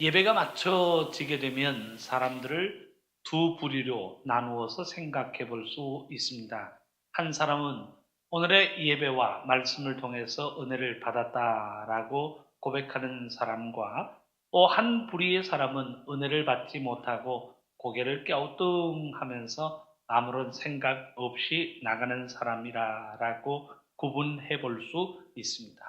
예배가 마쳐지게 되면 사람들을 두 부류로 나누어서 생각해 볼 수 있습니다. 한 사람은 오늘의 예배와 말씀을 통해서 은혜를 받았다라고 고백하는 사람과 또 한 부류의 사람은 은혜를 받지 못하고 고개를 갸우뚱하면서 아무런 생각 없이 나가는 사람이라고 구분해 볼 수 있습니다.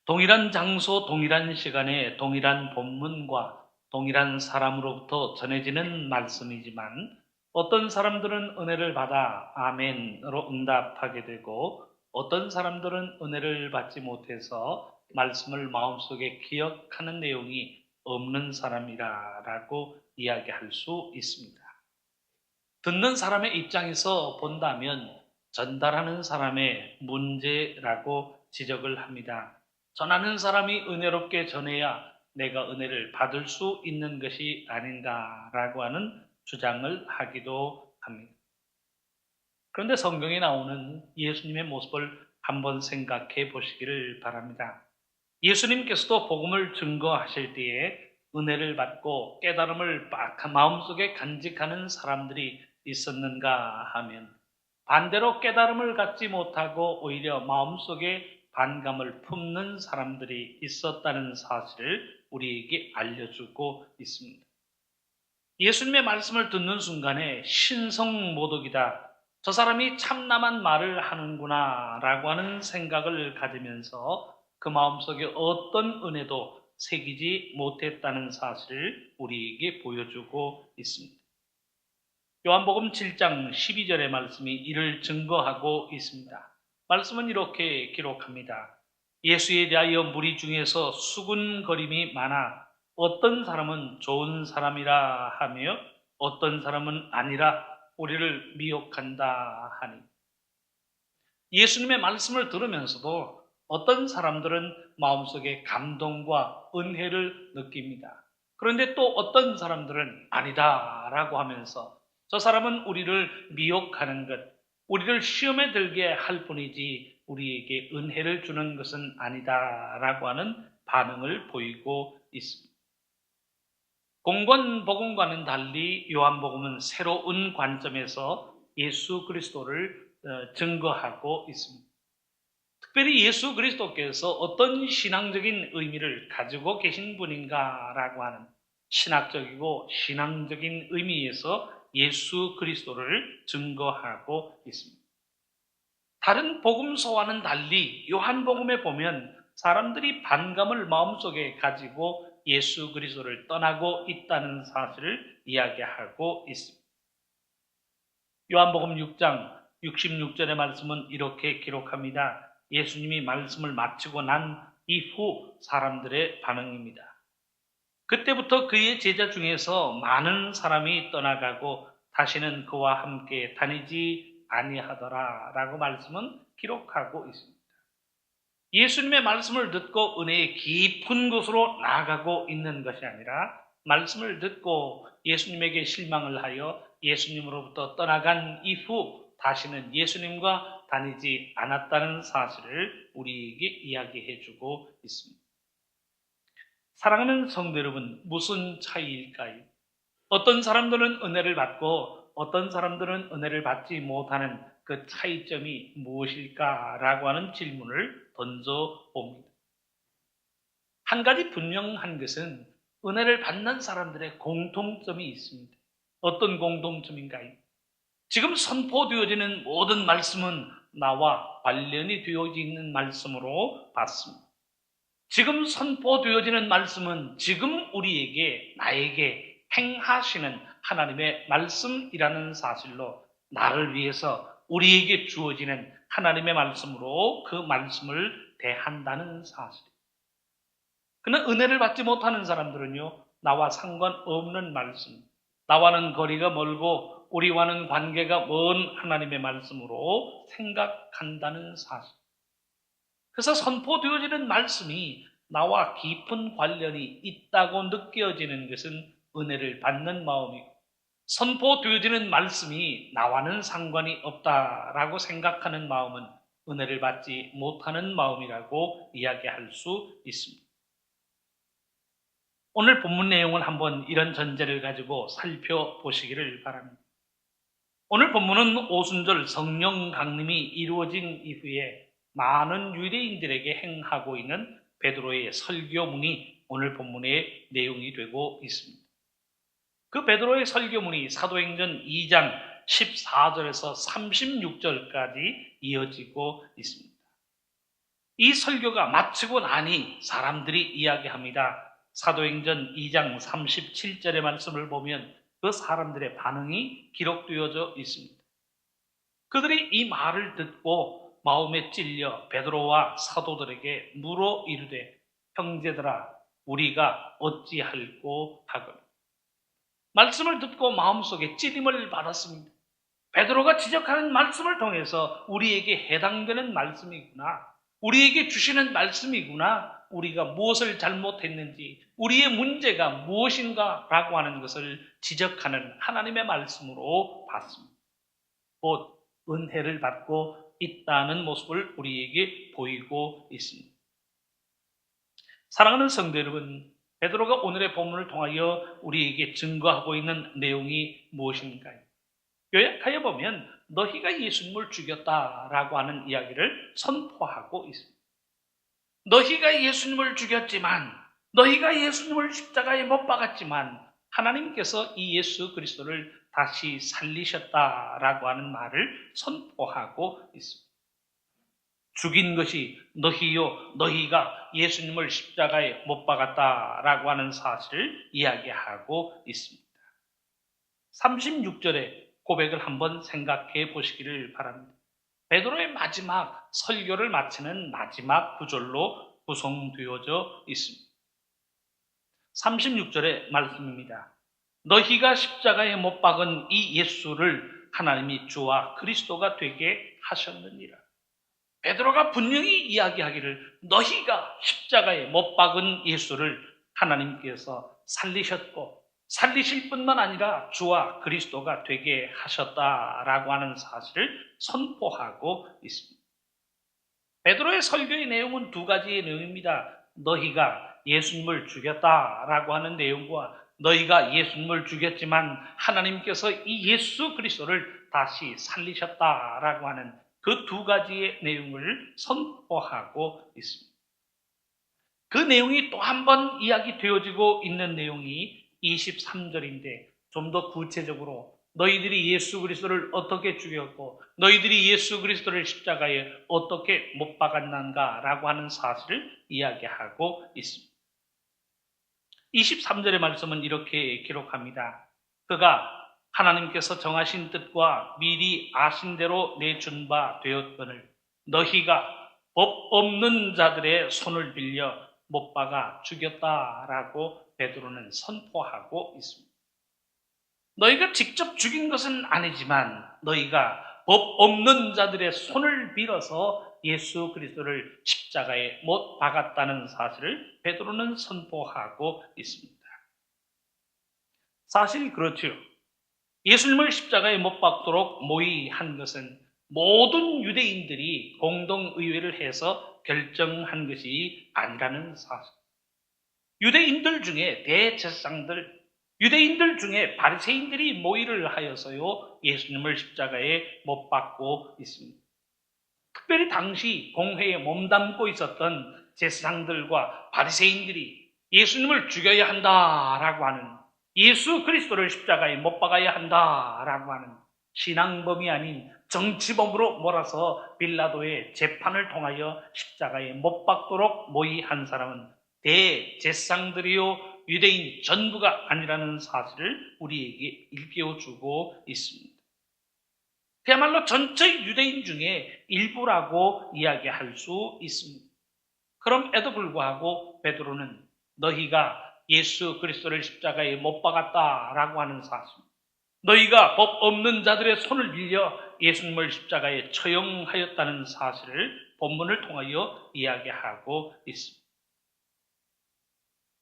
동일한 장소, 동일한 시간에 동일한 본문과 동일한 사람으로부터 전해지는 말씀이지만 어떤 사람들은 은혜를 받아 아멘으로 응답하게 되고 어떤 사람들은 은혜를 받지 못해서 말씀을 마음속에 기억하는 내용이 없는 사람이라고 이야기할 수 있습니다. 듣는 사람의 입장에서 본다면 전달하는 사람의 문제라고 지적을 합니다. 전하는 사람이 은혜롭게 전해야 내가 은혜를 받을 수 있는 것이 아닌가라고 하는 주장을 하기도 합니다. 그런데 성경에 나오는 예수님의 모습을 한번 생각해 보시기를 바랍니다. 예수님께서도 복음을 증거하실 때에 은혜를 받고 깨달음을 마음속에 간직하는 사람들이 있었는가 하면 반대로 깨달음을 갖지 못하고 오히려 마음속에 반감을 품는 사람들이 있었다는 사실을 우리에게 알려주고 있습니다. 예수님의 말씀을 듣는 순간에 신성모독이다. 저 사람이 참남한 말을 하는구나 라고 하는 생각을 가지면서 그 마음속에 어떤 은혜도 새기지 못했다는 사실을 우리에게 보여주고 있습니다. 요한복음 7장 12절의 말씀이 이를 증거하고 있습니다. 말씀은 이렇게 기록합니다. 예수에 대하여 무리 중에서 수군거림이 많아 어떤 사람은 좋은 사람이라 하며 어떤 사람은 아니라 우리를 미혹한다 하니. 예수님의 말씀을 들으면서도 어떤 사람들은 마음속에 감동과 은혜를 느낍니다. 그런데 또 어떤 사람들은 아니다라고 하면서 저 사람은 우리를 미혹하는 것, 우리를 시험에 들게 할 뿐이지 우리에게 은혜를 주는 것은 아니다라고 하는 반응을 보이고 있습니다. 공관복음과는 달리 요한복음은 새로운 관점에서 예수 그리스도를 증거하고 있습니다. 특별히 예수 그리스도께서 어떤 신앙적인 의미를 가지고 계신 분인가라고 하는 신학적이고 신앙적인 의미에서 예수 그리스도를 증거하고 있습니다. 다른 복음서와는 달리 요한복음에 보면 사람들이 반감을 마음속에 가지고 예수 그리스도를 떠나고 있다는 사실을 이야기하고 있습니다. 요한복음 6장 66절의 말씀은 이렇게 기록합니다. 예수님이 말씀을 마치고 난 이후 사람들의 반응입니다. 그때부터 그의 제자 중에서 많은 사람이 떠나가고 다시는 그와 함께 다니지 아니하더라 라고 말씀은 기록하고 있습니다. 예수님의 말씀을 듣고 은혜의 깊은 곳으로 나아가고 있는 것이 아니라 말씀을 듣고 예수님에게 실망을 하여 예수님으로부터 떠나간 이후 다시는 예수님과 다니지 않았다는 사실을 우리에게 이야기해 주고 있습니다. 사랑하는 성도 여러분, 무슨 차이일까요? 어떤 사람들은 은혜를 받고 어떤 사람들은 은혜를 받지 못하는 그 차이점이 무엇일까라고 하는 질문을 던져봅니다. 한 가지 분명한 것은 은혜를 받는 사람들의 공통점이 있습니다. 어떤 공통점인가요? 지금 선포되어지는 모든 말씀은 나와 관련이 되어져 있는 말씀으로 봤습니다. 지금 선포되어지는 말씀은 지금 우리에게, 나에게 행하시는 하나님의 말씀이라는 사실로 나를 위해서 우리에게 주어지는 하나님의 말씀으로 그 말씀을 대한다는 사실. 그러나 은혜를 받지 못하는 사람들은요, 나와 상관없는 말씀, 나와는 거리가 멀고 우리와는 관계가 먼 하나님의 말씀으로 생각한다는 사실. 그래서 선포되어지는 말씀이 나와 깊은 관련이 있다고 느껴지는 것은 은혜를 받는 마음이고, 선포되어지는 말씀이 나와는 상관이 없다라고 생각하는 마음은 은혜를 받지 못하는 마음이라고 이야기할 수 있습니다. 오늘 본문 내용을 한번 이런 전제를 가지고 살펴보시기를 바랍니다. 오늘 본문은 오순절 성령 강림이 이루어진 이후에 많은 유대인들에게 행하고 있는 베드로의 설교문이 오늘 본문의 내용이 되고 있습니다. 그 베드로의 설교문이 사도행전 2장 14절에서 36절까지 이어지고 있습니다. 이 설교가 마치고 나니 사람들이 이야기합니다. 사도행전 2장 37절의 말씀을 보면 그 사람들의 반응이 기록되어져 있습니다. 그들이 이 말을 듣고 마음에 찔려 베드로와 사도들에게 물어 이르되 형제들아 우리가 어찌할꼬 하거늘. 말씀을 듣고 마음속에 찔림을 받았습니다. 베드로가 지적하는 말씀을 통해서 우리에게 해당되는 말씀이구나. 우리에게 주시는 말씀이구나. 우리가 무엇을 잘못했는지, 우리의 문제가 무엇인가 라고 하는 것을 지적하는 하나님의 말씀으로 봤습니다. 곧 은혜를 받고 있다는 모습을 우리에게 보이고 있습니다. 사랑하는 성도 여러분, 베드로가 오늘의 본문을 통하여 우리에게 증거하고 있는 내용이 무엇인가요? 요약하여 보면 너희가 예수님을 죽였다라고 하는 이야기를 선포하고 있습니다. 너희가 예수님을 죽였지만, 너희가 예수님을 십자가에 못 박았지만 하나님께서 이 예수 그리스도를 다시 살리셨다라고 하는 말을 선포하고 있습니다. 죽인 것이 너희요, 너희가 예수님을 십자가에 못 박았다라고 하는 사실을 이야기하고 있습니다. 36절의 고백을 한번 생각해 보시기를 바랍니다. 베드로의 마지막 설교를 마치는 마지막 구절로 구성되어져 있습니다. 36절의 말씀입니다. 너희가 십자가에 못 박은 이 예수를 하나님이 주와 그리스도가 되게 하셨느니라. 베드로가 분명히 이야기하기를 너희가 십자가에 못 박은 예수를 하나님께서 살리셨고 살리실 뿐만 아니라 주와 그리스도가 되게 하셨다라고 하는 사실을 선포하고 있습니다. 베드로의 설교의 내용은 두 가지의 내용입니다. 너희가 예수님을 죽였다라고 하는 내용과 너희가 예수님을 죽였지만 하나님께서 이 예수 그리스도를 다시 살리셨다라고 하는 그 두 가지의 내용을 선포하고 있습니다. 그 내용이 또 한 번 이야기되어지고 있는 내용이 23절인데 좀 더 구체적으로 너희들이 예수 그리스도를 어떻게 죽였고 너희들이 예수 그리스도를 십자가에 어떻게 못 박았는가라고 하는 사실을 이야기하고 있습니다. 23절의 말씀은 이렇게 기록합니다. 그가 하나님께서 정하신 뜻과 미리 아신 대로 내준 바 되었거늘 너희가 법 없는 자들의 손을 빌려 못 박아 죽였다라고 베드로는 선포하고 있습니다. 너희가 직접 죽인 것은 아니지만 너희가 법 없는 자들의 손을 빌어서 예수 그리스도를 십자가에 못 박았다는 사실을 베드로는 선포하고 있습니다. 사실 그렇죠. 예수님을 십자가에 못 박도록 모의한 것은 모든 유대인들이 공동의회를 해서 결정한 것이 아니라는 사실. 유대인들 중에 대제사장들, 유대인들 중에 바리새인들이 모의를 하여서요 예수님을 십자가에 못 박고 있습니다. 특별히 당시 공회에 몸담고 있었던 제사장들과 바리새인들이 예수님을 죽여야 한다라고 하는 예수 그리스도를 십자가에 못 박아야 한다라고 하는 신앙범이 아닌 정치범으로 몰아서 빌라도의 재판을 통하여 십자가에 못 박도록 모의한 사람은 대제사장들이요 유대인 전부가 아니라는 사실을 우리에게 일깨워주고 있습니다. 그야말로 전체 유대인 중에 일부라고 이야기할 수 있습니다. 그럼에도 불구하고 베드로는 너희가 예수 그리스도를 십자가에 못 박았다라고 하는 사실, 너희가 법 없는 자들의 손을 빌려 예수님을 십자가에 처형하였다는 사실을 본문을 통하여 이야기하고 있습니다.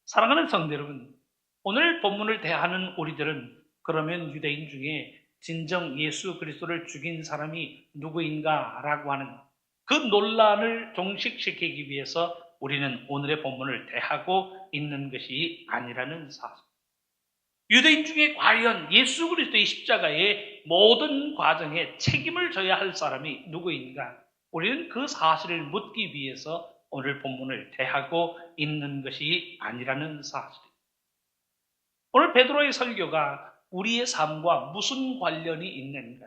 사랑하는 성도 여러분, 오늘 본문을 대하는 우리들은 그러면 유대인 중에 진정 예수 그리스도를 죽인 사람이 누구인가라고 하는 그 논란을 종식시키기 위해서 우리는 오늘의 본문을 대하고 있는 것이 아니라는 사실. 유대인 중에 과연 예수 그리스도의 십자가의 모든 과정에 책임을 져야 할 사람이 누구인가? 우리는 그 사실을 묻기 위해서 오늘 본문을 대하고 있는 것이 아니라는 사실. 오늘 베드로의 설교가 우리의 삶과 무슨 관련이 있는가?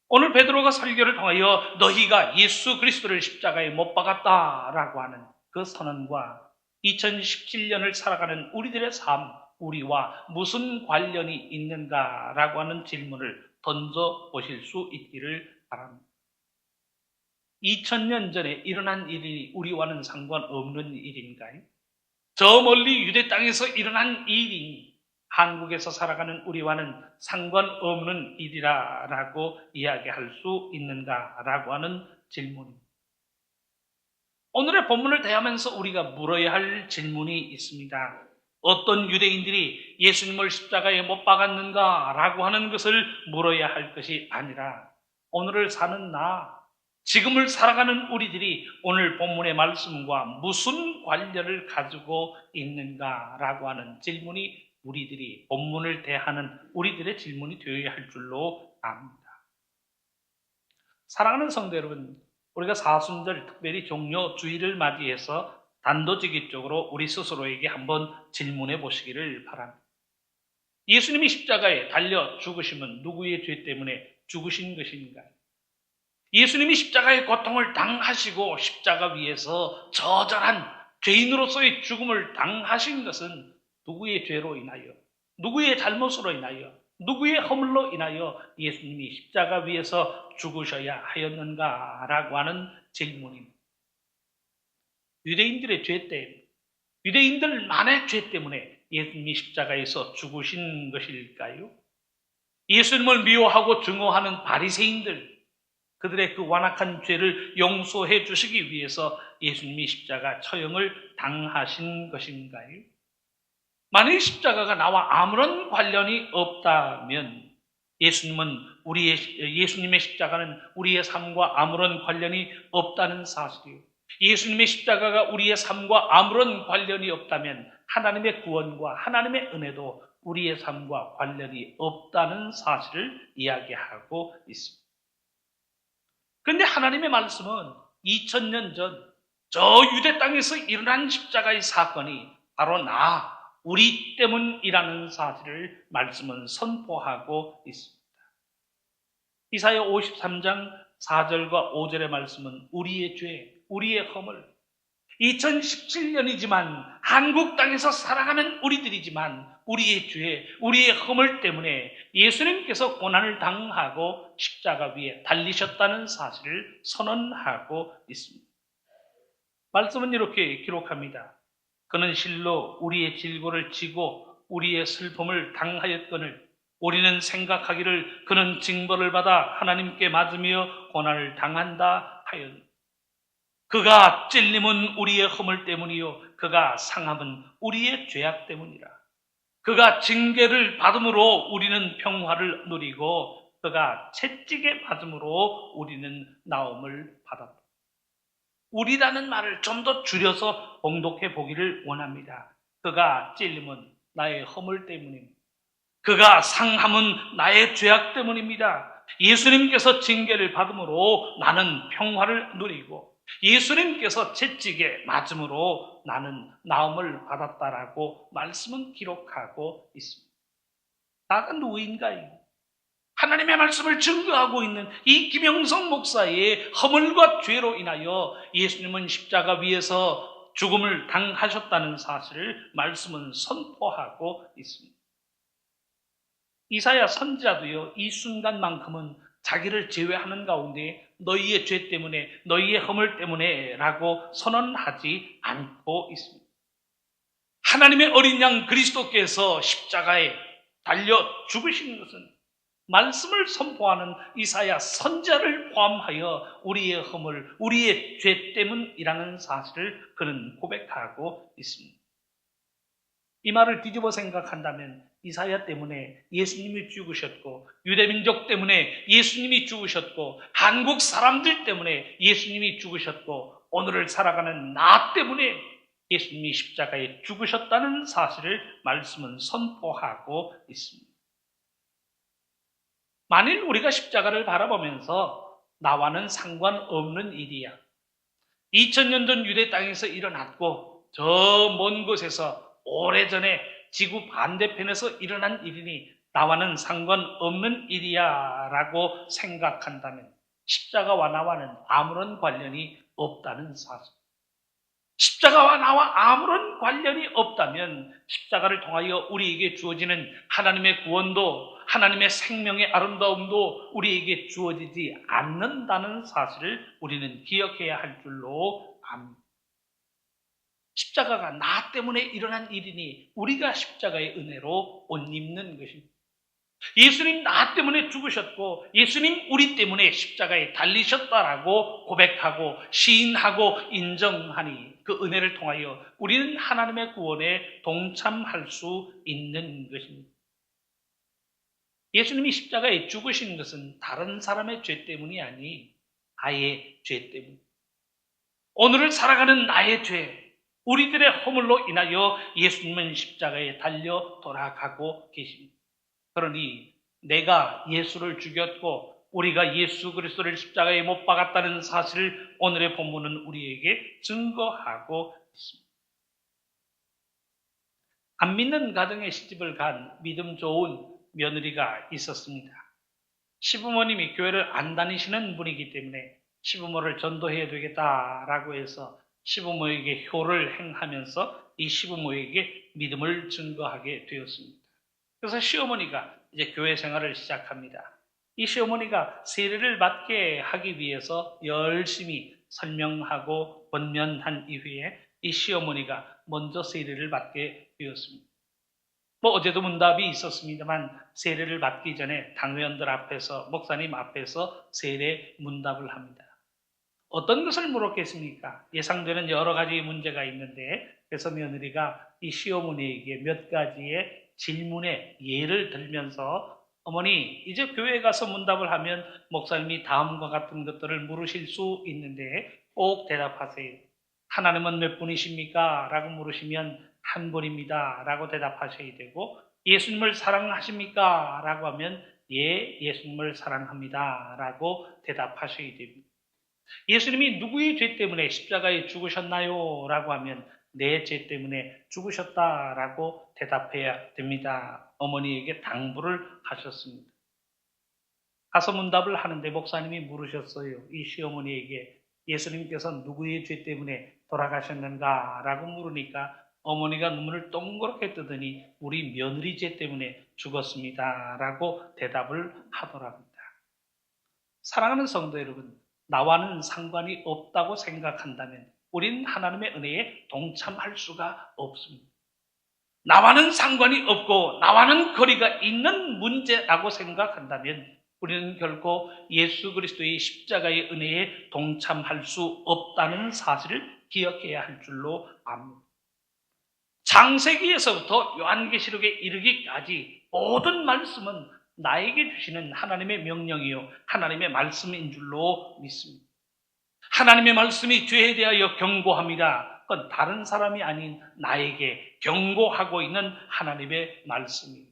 오늘 베드로가 설교를 통하여 너희가 예수 그리스도를 십자가에 못 박았다라고 하는 그 선언과 2017년을 살아가는 우리들의 삶, 우리와 무슨 관련이 있는가라고 하는 질문을 던져보실 수 있기를 바랍니다. 2000년 전에 일어난 일이 우리와는 상관없는 일인가요? 저 멀리 유대 땅에서 일어난 일이 한국에서 살아가는 우리와는 상관없는 일이라고 이야기할 수 있는가라고 하는 질문입니다. 오늘의 본문을 대하면서 우리가 물어야 할 질문이 있습니다. 어떤 유대인들이 예수님을 십자가에 못 박았는가라고 하는 것을 물어야 할 것이 아니라 오늘을 사는 지금을 살아가는 우리들이 오늘 본문의 말씀과 무슨 관련을 가지고 있는가라고 하는 질문이 우리들이 본문을 대하는 우리들의 질문이 되어야 할 줄로 압니다. 사랑하는 성도 여러분, 우리가 사순절 특별히 종료 주일을 맞이해서 단도직입적으로 우리 스스로에게 한번 질문해 보시기를 바랍니다. 예수님이 십자가에 달려 죽으심은 누구의 죄 때문에 죽으신 것인가요? 예수님이 십자가의 고통을 당하시고 십자가 위에서 저절한 죄인으로서의 죽음을 당하신 것은 누구의 죄로 인하여, 누구의 잘못으로 인하여, 누구의 허물로 인하여 예수님이 십자가 위에서 죽으셔야 하였는가라고 하는 질문입니다. 유대인들의 죄 때문에, 유대인들만의 죄 때문에 예수님이 십자가에서 죽으신 것일까요? 예수님을 미워하고 증오하는 바리새인들, 그들의 그 완악한 죄를 용서해 주시기 위해서 예수님이 십자가 처형을 당하신 것인가요? 만일 십자가가 나와 아무런 관련이 없다면 예수님의 십자가는 우리의 삶과 아무런 관련이 없다는 사실이요. 예수님의 십자가가 우리의 삶과 아무런 관련이 없다면 하나님의 구원과 하나님의 은혜도 우리의 삶과 관련이 없다는 사실을 이야기하고 있습니다. 그런데 하나님의 말씀은 2000년 전 저 유대 땅에서 일어난 십자가의 사건이 바로 우리 때문이라는 사실을 말씀은 선포하고 있습니다. 이사야 53장 4절과 5절의 말씀은 우리의 죄, 우리의 허물, 2017년이지만 한국 땅에서 살아가는 우리들이지만 우리의 죄, 우리의 허물 때문에 예수님께서 고난을 당하고 십자가 위에 달리셨다는 사실을 선언하고 있습니다. 말씀은 이렇게 기록합니다. 그는 실로 우리의 질고를 지고 우리의 슬픔을 당하였거늘 우리는 생각하기를 그는 징벌을 받아 하나님께 맞으며 고난을 당한다 하였노라. 그가 찔림은 우리의 허물 때문이요 그가 상함은 우리의 죄악 때문이라. 그가 징계를 받음으로 우리는 평화를 누리고 그가 채찍에 맞음으로 우리는 나음을 받았다. 우리라는 말을 좀 더 줄여서 봉독해 보기를 원합니다. 그가 찔림은 나의 허물 때문입니다. 그가 상함은 나의 죄악 때문입니다. 예수님께서 징계를 받음으로 나는 평화를 누리고 예수님께서 채찍에 맞음으로 나는 나음을 받았다라고 말씀은 기록하고 있습니다. 나가 누구인가요? 하나님의 말씀을 증거하고 있는 이 김영성 목사의 허물과 죄로 인하여 예수님은 십자가 위에서 죽음을 당하셨다는 사실을 말씀은 선포하고 있습니다. 이사야 선지자도요, 이 순간만큼은 자기를 제외하는 가운데 너희의 죄 때문에, 너희의 허물 때문에 라고 선언하지 않고 있습니다. 하나님의 어린 양 그리스도께서 십자가에 달려 죽으신 것은 말씀을 선포하는 이사야 선지자를 포함하여 우리의 허물, 우리의 죄 때문이라는 사실을 그는 고백하고 있습니다. 이 말을 뒤집어 생각한다면 이사야 때문에 예수님이 죽으셨고 유대민족 때문에 예수님이 죽으셨고 한국 사람들 때문에 예수님이 죽으셨고 오늘을 살아가는 나 때문에 예수님이 십자가에 죽으셨다는 사실을 말씀은 선포하고 있습니다. 만일 우리가 십자가를 바라보면서 나와는 상관없는 일이야, 2000년 전 유대 땅에서 일어났고 저 먼 곳에서 오래전에 지구 반대편에서 일어난 일이니 나와는 상관없는 일이야 라고 생각한다면 십자가와 나와는 아무런 관련이 없다는 사실. 십자가와 나와 아무런 관련이 없다면 십자가를 통하여 우리에게 주어지는 하나님의 구원도, 하나님의 생명의 아름다움도 우리에게 주어지지 않는다는 사실을 우리는 기억해야 할 줄로 압니다. 십자가가 나 때문에 일어난 일이니 우리가 십자가의 은혜로 옷 입는 것입니다. 예수님 나 때문에 죽으셨고 예수님 우리 때문에 십자가에 달리셨다라고 고백하고 시인하고 인정하니 그 은혜를 통하여 우리는 하나님의 구원에 동참할 수 있는 것입니다. 예수님이 십자가에 죽으신 것은 다른 사람의 죄 때문이 아니 나의 죄 때문. 오늘을 살아가는 나의 죄, 우리들의 허물로 인하여 예수님은 십자가에 달려 돌아가고 계십니다. 그러니 내가 예수를 죽였고 우리가 예수 그리스도를 십자가에 못 박았다는 사실을 오늘의 본문은 우리에게 증거하고 있습니다. 안 믿는 가정에 시집을 간 믿음 좋은 며느리가 있었습니다. 시부모님이 교회를 안 다니시는 분이기 때문에 시부모를 전도해야 되겠다라고 해서 시부모에게 효를 행하면서 이 시부모에게 믿음을 증거하게 되었습니다. 그래서 시어머니가 이제 교회 생활을 시작합니다. 이 시어머니가 세례를 받게 하기 위해서 열심히 설명하고 권면한 이후에 이 시어머니가 먼저 세례를 받게 되었습니다. 어제도 문답이 있었습니다만 세례를 받기 전에 당회원들 앞에서, 목사님 앞에서 세례 문답을 합니다. 어떤 것을 물었겠습니까? 예상되는 여러 가지 문제가 있는데, 그래서 며느리가 이 시어머니에게 몇 가지의 질문에 예를 들면서 어머니, 이제 교회에 가서 문답을 하면 목사님이 다음과 같은 것들을 물으실 수 있는데 꼭 대답하세요. 하나님은 몇 분이십니까? 라고 물으시면 한 분입니다. 라고 대답하셔야 되고, 예수님을 사랑하십니까? 라고 하면 예, 예수님을 사랑합니다. 라고 대답하셔야 됩니다. 예수님이 누구의 죄 때문에 십자가에 죽으셨나요? 라고 하면 내 죄 때문에 죽으셨다라고 대답해야 됩니다. 어머니에게 당부를 하셨습니다. 가서 문답을 하는데 목사님이 물으셨어요. 이 시어머니에게 예수님께서 누구의 죄 때문에 돌아가셨는가? 라고 물으니까 어머니가 눈물을 동그랗게 뜨더니 우리 며느리 죄 때문에 죽었습니다. 라고 대답을 하더랍니다. 사랑하는 성도 여러분, 나와는 상관이 없다고 생각한다면 우리는 하나님의 은혜에 동참할 수가 없습니다. 나와는 상관이 없고 나와는 거리가 있는 문제라고 생각한다면 우리는 결코 예수 그리스도의 십자가의 은혜에 동참할 수 없다는 사실을 기억해야 할 줄로 압니다. 창세기에서부터 요한계시록에 이르기까지 모든 말씀은 나에게 주시는 하나님의 명령이요 하나님의 말씀인 줄로 믿습니다. 하나님의 말씀이 죄에 대하여 경고합니다. 그건 다른 사람이 아닌 나에게 경고하고 있는 하나님의 말씀입니다.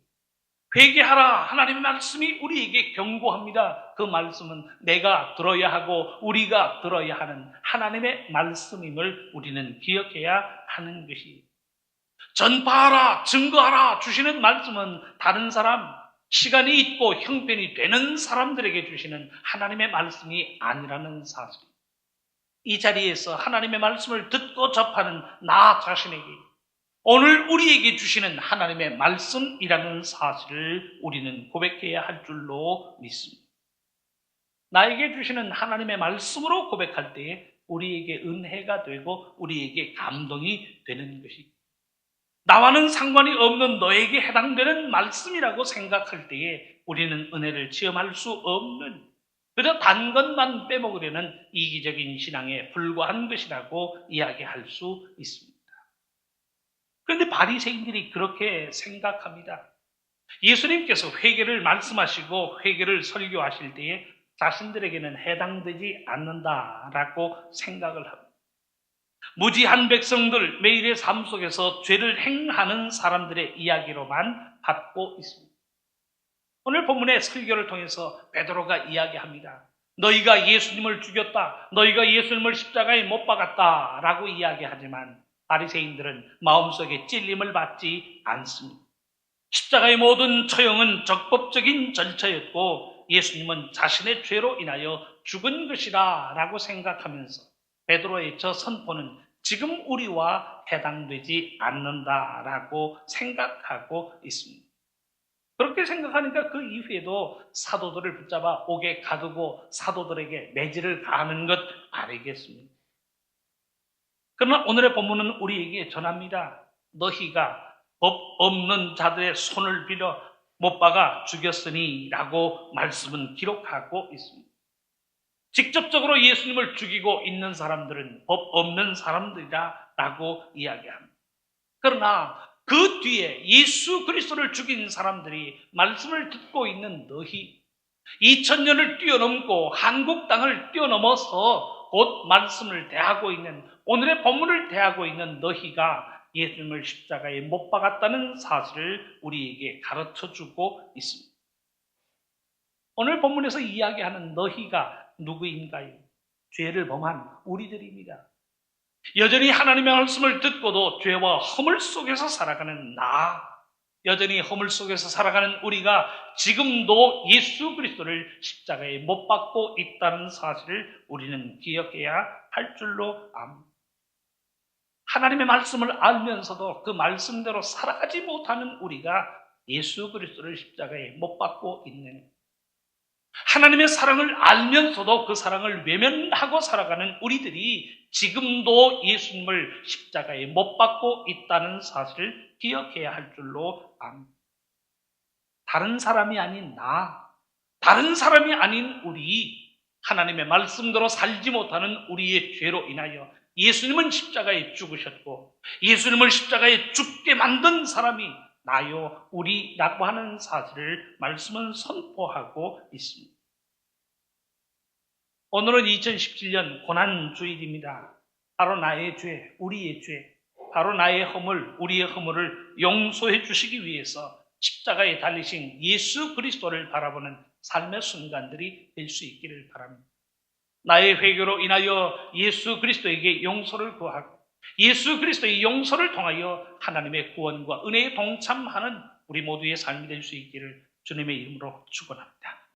회개하라, 하나님의 말씀이 우리에게 경고합니다. 그 말씀은 내가 들어야 하고 우리가 들어야 하는 하나님의 말씀임을 우리는 기억해야 하는 것이에요. 전파하라, 증거하라 주시는 말씀은 다른 사람, 시간이 있고 형편이 되는 사람들에게 주시는 하나님의 말씀이 아니라는 사실. 이 자리에서 하나님의 말씀을 듣고 접하는 나 자신에게 오늘 우리에게 주시는 하나님의 말씀이라는 사실을 우리는 고백해야 할 줄로 믿습니다. 나에게 주시는 하나님의 말씀으로 고백할 때에 우리에게 은혜가 되고 우리에게 감동이 되는 것이 나와는 상관이 없는 너에게 해당되는 말씀이라고 생각할 때에 우리는 은혜를 체험할 수 없는 그저 단 것만 빼먹으려는 이기적인 신앙에 불과한 것이라고 이야기할 수 있습니다. 그런데 바리새인들이 그렇게 생각합니다. 예수님께서 회개를 말씀하시고 회개를 설교하실 때에 자신들에게는 해당되지 않는다라고 생각을 합니다. 무지한 백성들, 매일의 삶 속에서 죄를 행하는 사람들의 이야기로만 받고 있습니다. 오늘 본문의 설교를 통해서 베드로가 이야기합니다. 너희가 예수님을 죽였다. 너희가 예수님을 십자가에 못 박았다. 라고 이야기하지만 바리새인들은 마음속에 찔림을 받지 않습니다. 십자가의 모든 처형은 적법적인 절차였고 예수님은 자신의 죄로 인하여 죽은 것이다 라고 생각하면서 베드로의 저 선포는 지금 우리와 해당되지 않는다라고 생각하고 있습니다. 그렇게 생각하니까 그 이후에도 사도들을 붙잡아 옥에 가두고 사도들에게 매질을 가하는 것 아니겠습니까? 그러나 오늘의 본문은 우리에게 전합니다. 너희가 법 없는 자들의 손을 빌어 못 박아 죽였으니 라고 말씀은 기록하고 있습니다. 직접적으로 예수님을 죽이고 있는 사람들은 법 없는 사람들이다 라고 이야기합니다. 그러나 그 뒤에 예수 그리스도를 죽인 사람들이 말씀을 듣고 있는 너희, 2000년을 뛰어넘고 한국 땅을 뛰어넘어서 곧 말씀을 대하고 있는, 오늘의 본문을 대하고 있는 너희가 예수님을 십자가에 못 박았다는 사실을 우리에게 가르쳐주고 있습니다. 오늘 본문에서 이야기하는 너희가 누구인가요? 죄를 범한 우리들입니다. 여전히 하나님의 말씀을 듣고도 죄와 허물 속에서 살아가는 여전히 허물 속에서 살아가는 우리가 지금도 예수 그리스도를 십자가에 못 박고 있다는 사실을 우리는 기억해야 할 줄로 압니다. 하나님의 말씀을 알면서도 그 말씀대로 살아가지 못하는 우리가 예수 그리스도를 십자가에 못 박고 있는, 하나님의 사랑을 알면서도 그 사랑을 외면하고 살아가는 우리들이 지금도 예수님을 십자가에 못 박고 있다는 사실을 기억해야 할 줄로 압니다. 다른 사람이 아닌 다른 사람이 아닌 우리, 하나님의 말씀대로 살지 못하는 우리의 죄로 인하여 예수님은 십자가에 죽으셨고 예수님을 십자가에 죽게 만든 사람이 나요, 우리라고 하는 사실을 말씀은 선포하고 있습니다. 오늘은 2017년 고난주일입니다. 바로 나의 죄, 우리의 죄, 바로 나의 허물, 우리의 허물을 용서해 주시기 위해서 십자가에 달리신 예수 그리스도를 바라보는 삶의 순간들이 될 수 있기를 바랍니다. 나의 회개로 인하여 예수 그리스도에게 용서를 구하고 예수 그리스도의 용서를 통하여 하나님의 구원과 은혜에 동참하는 우리 모두의 삶이 될 수 있기를 주님의 이름으로 축원합니다.